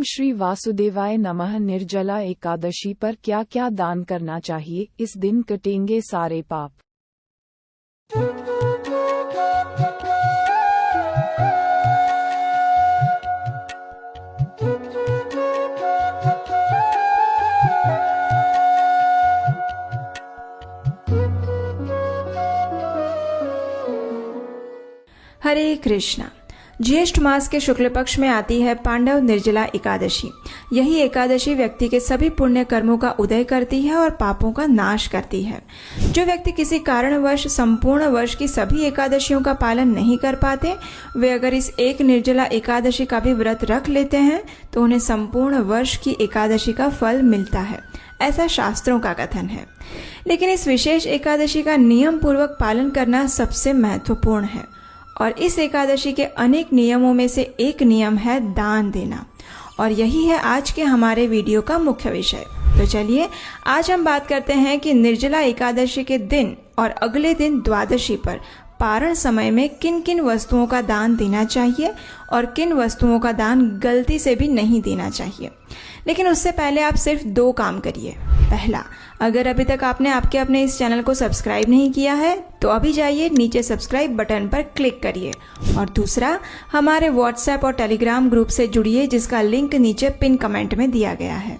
ओम श्री वासुदेवाय नमः। निर्जला एकादशी पर क्या क्या दान करना चाहिए? इस दिन कटेंगे सारे पाप। हरे कृष्णा। ज्येष्ठ मास के शुक्ल पक्ष में आती है पांडव निर्जला एकादशी। यही एकादशी व्यक्ति के सभी पुण्य कर्मों का उदय करती है और पापों का नाश करती है। जो व्यक्ति किसी कारणवश संपूर्ण वर्ष की सभी एकादशियों का पालन नहीं कर पाते, वे अगर इस एक निर्जला एकादशी का भी व्रत रख लेते हैं तो उन्हें संपूर्ण वर्ष की एकादशी का फल मिलता है, ऐसा शास्त्रों का कथन है। लेकिन इस विशेष एकादशी का नियम पूर्वक पालन करना सबसे महत्वपूर्ण है और इस एकादशी के अनेक नियमों में से एक नियम है दान देना, और यही है आज के हमारे वीडियो का मुख्य विषय। तो चलिए आज हम बात करते हैं कि निर्जला एकादशी के दिन और अगले दिन द्वादशी पर पारण समय में किन किन वस्तुओं का दान देना चाहिए और किन वस्तुओं का दान गलती से भी नहीं देना चाहिए। लेकिन उससे पहले आप सिर्फ 2 काम करिए। पहला, अगर अभी तक आपने अपने इस चैनल को सब्सक्राइब नहीं किया है तो अभी जाइए नीचे सब्सक्राइब बटन पर क्लिक करिए। और दूसरा, हमारे व्हाट्सएप और टेलीग्राम ग्रुप से जुड़िए जिसका लिंक नीचे पिन कमेंट में दिया गया है।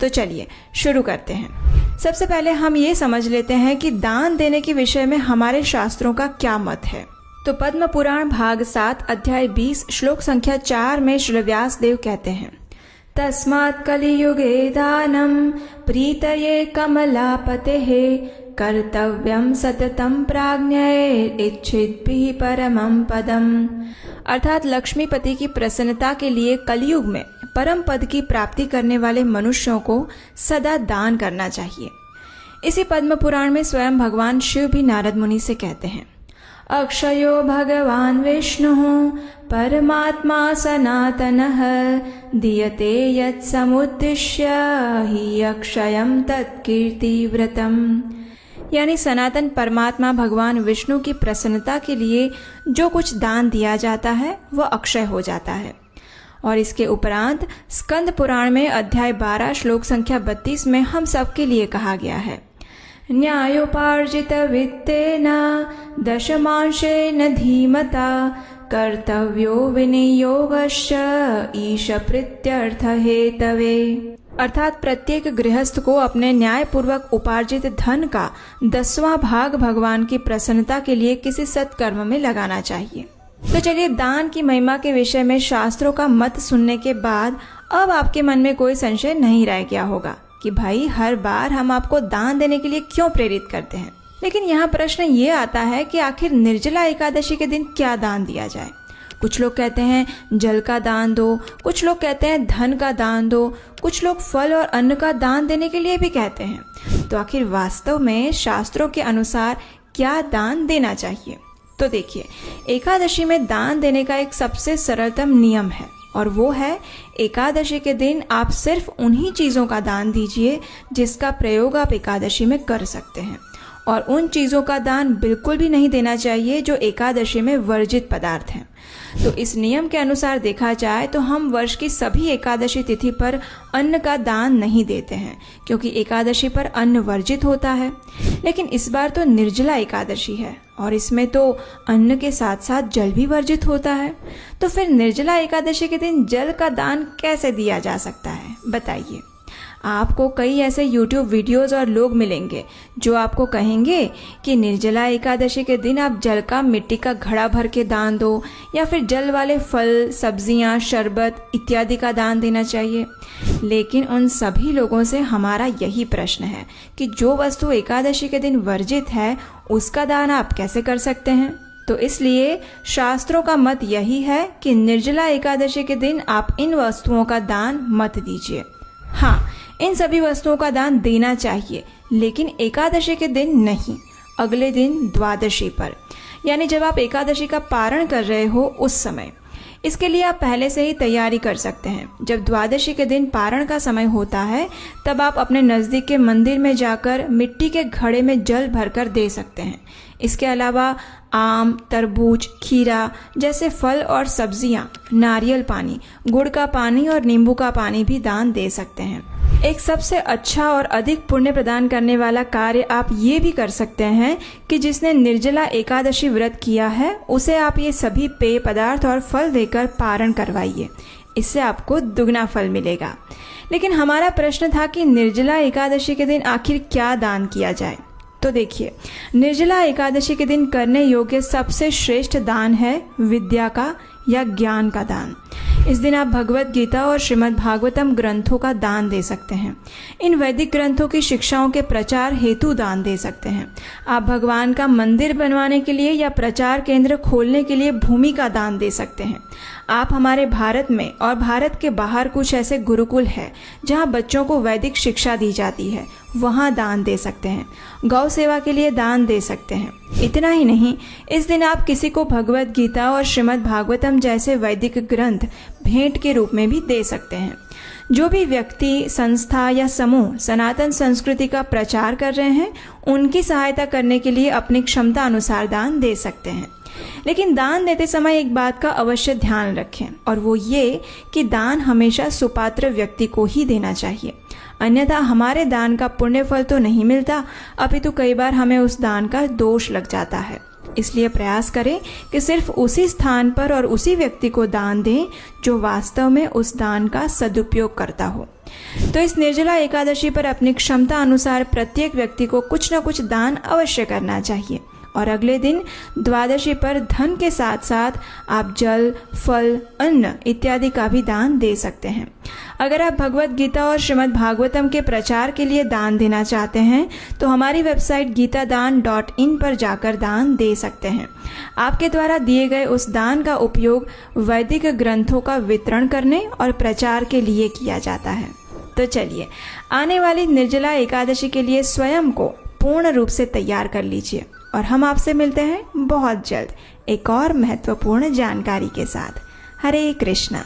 तो चलिए शुरू करते हैं। सबसे पहले हम ये समझ लेते हैं कि दान देने के विषय में हमारे शास्त्रों का क्या मत है। तो पद्म पुराण भाग 7 अध्याय 20 श्लोक संख्या 4 में श्री व्यास देव कहते हैं, तस्मात् कलियुगे दानं प्रीतये कमलापतेः कर्तव्यं सततं प्राज्ञैरिच्छिद्भिः परमं पदम्। अर्थात लक्ष्मीपति की प्रसन्नता के लिए कलयुग में परम पद की प्राप्ति करने वाले मनुष्यों को सदा दान करना चाहिए। इसी पद्म पुराण में स्वयं भगवान शिव भी नारद मुनि से कहते हैं, अक्षयो भगवान विष्णुः परमात्मा सनातनः दीयते यत् समुद्दिश्य हि अक्षयं तत्कीर्तिव्रतम्। यानी सनातन परमात्मा भगवान विष्णु की प्रसन्नता के लिए जो कुछ दान दिया जाता है वह अक्षय हो जाता है। और इसके उपरांत स्कंद पुराण में अध्याय 12 श्लोक संख्या 32 में हम सबके लिए कहा गया है, न्यायोपार्जित वित्तेन दशमांशेन धीमता कर्तव्यो विनियोगश्च ईश प्रीत्यर्थ हेतवे। अर्थात प्रत्येक गृहस्थ को अपने न्याय पूर्वक उपार्जित धन का 10वां भाग भगवान की प्रसन्नता के लिए किसी सत्कर्म में लगाना चाहिए। तो चलिए, दान की महिमा के विषय में शास्त्रों का मत सुनने के बाद अब आपके मन में कोई संशय नहीं रह गया होगा कि भाई हर बार हम आपको दान देने के लिए क्यों प्रेरित करते हैं। लेकिन यहाँ प्रश्न ये आता है कि आखिर निर्जला एकादशी के दिन क्या दान दिया जाए। कुछ लोग कहते हैं जल का दान दो, कुछ लोग कहते हैं धन का दान दो, कुछ लोग फल और अन्न का दान देने के लिए भी कहते हैं। तो आखिर वास्तव में शास्त्रों के अनुसार क्या दान देना चाहिए? तो देखिए, एकादशी में दान देने का एक सबसे सरलतम नियम है और वो है एकादशी के दिन आप सिर्फ उन्हीं चीज़ों का दान दीजिए जिसका प्रयोग आप एकादशी में कर सकते हैं, और उन चीज़ों का दान बिल्कुल भी नहीं देना चाहिए जो एकादशी में वर्जित पदार्थ हैं। तो इस नियम के अनुसार देखा जाए तो हम वर्ष की सभी एकादशी तिथि पर अन्न का दान नहीं देते हैं क्योंकि एकादशी पर अन्न वर्जित होता है। लेकिन इस बार तो निर्जला एकादशी है और इसमें तो अन्न के साथ साथ जल भी वर्जित होता है। तो फिर निर्जला एकादशी के दिन जल का दान कैसे दिया जा सकता है, बताइए। आपको कई ऐसे YouTube वीडियोस और लोग मिलेंगे जो आपको कहेंगे कि निर्जला एकादशी के दिन आप जल का मिट्टी का घड़ा भर के दान दो, या फिर जल वाले फल, सब्जियां, शरबत इत्यादि का दान देना चाहिए। लेकिन उन सभी लोगों से हमारा यही प्रश्न है कि जो वस्तु एकादशी के दिन वर्जित है उसका दान आप कैसे कर सकते हैं। तो इसलिए शास्त्रों का मत यही है कि निर्जला एकादशी के दिन आप इन वस्तुओं का दान मत दीजिए। हाँ, इन सभी वस्तुओं का दान देना चाहिए, लेकिन एकादशी के दिन नहीं, अगले दिन द्वादशी पर, यानी जब आप एकादशी का पारण कर रहे हो उस समय। इसके लिए आप पहले से ही तैयारी कर सकते हैं। जब द्वादशी के दिन पारण का समय होता है तब आप अपने नज़दीक के मंदिर में जाकर मिट्टी के घड़े में जल भरकर दे सकते हैं। इसके अलावा आम, तरबूज, खीरा जैसे फल और सब्जियां, नारियल पानी, गुड़ का पानी और नींबू का पानी भी दान दे सकते हैं। एक सबसे अच्छा और अधिक पुण्य प्रदान करने वाला कार्य आप ये भी कर सकते हैं कि जिसने निर्जला एकादशी व्रत किया है उसे आप ये सभी पेय पदार्थ और फल देकर पारण करवाइए। इससे आपको दुगना फल मिलेगा। लेकिन हमारा प्रश्न था कि निर्जला एकादशी के दिन आखिर क्या दान किया जाए। तो देखिए, निर्जला एकादशी के दिन करने योग्य सबसे श्रेष्ठ दान है विद्या का या ज्ञान का दान। इस दिन आप भगवत गीता और श्रीमद् भागवतम ग्रंथों का दान दे सकते हैं। इन वैदिक ग्रंथों की शिक्षाओं के प्रचार हेतु दान दे सकते हैं। आप भगवान का मंदिर बनवाने के लिए या प्रचार केंद्र खोलने के लिए भूमि का दान दे सकते हैं। आप हमारे भारत में और भारत के बाहर कुछ ऐसे गुरुकुल है जहां बच्चों को वैदिक शिक्षा दी जाती है, वहां दान दे सकते हैं। गौ सेवा के लिए दान दे सकते हैं। इतना ही नहीं, इस दिन आप किसी को भगवत गीता और श्रीमद् भागवतम जैसे वैदिक ग्रंथ भेंट के रूप में भी दे सकते हैं। जो भी व्यक्ति, संस्था या समूह सनातन संस्कृति का प्रचार कर रहे हैं, उनकी सहायता करने के लिए अपनी क्षमता अनुसार दान दे सकते हैं। लेकिन दान देते समय एक बात का अवश्य ध्यान रखें, और वो ये कि दान हमेशा सुपात्र व्यक्ति को ही देना चाहिए। अन्यथा हमारे दान का पुण्य फल तो नहीं मिलता, अपितु कई बार हमें उस दान का दोष लग जाता है। इसलिए प्रयास करें कि सिर्फ उसी स्थान पर और उसी व्यक्ति को दान दें जो वास्तव में उस दान का सदुपयोग करता हो। तो इस निर्जला एकादशी पर अपनी क्षमता अनुसार प्रत्येक व्यक्ति को कुछ न कुछ दान अवश्य करना चाहिए। और अगले दिन द्वादशी पर धन के साथ साथ आप जल, फल, अन्न इत्यादि का भी दान दे सकते हैं। अगर आप भगवत गीता और श्रीमद् भागवतम के प्रचार के लिए दान देना चाहते हैं तो हमारी वेबसाइट गीतादान.in पर जाकर दान दे सकते हैं। आपके द्वारा दिए गए उस दान का उपयोग वैदिक ग्रंथों का वितरण करने और प्रचार के लिए किया जाता है। तो चलिए, आने वाली निर्जला एकादशी के लिए स्वयं को पूर्ण रूप से तैयार कर लीजिए, और हम आपसे मिलते हैं बहुत जल्द एक और महत्वपूर्ण जानकारी के साथ। हरे कृष्णा।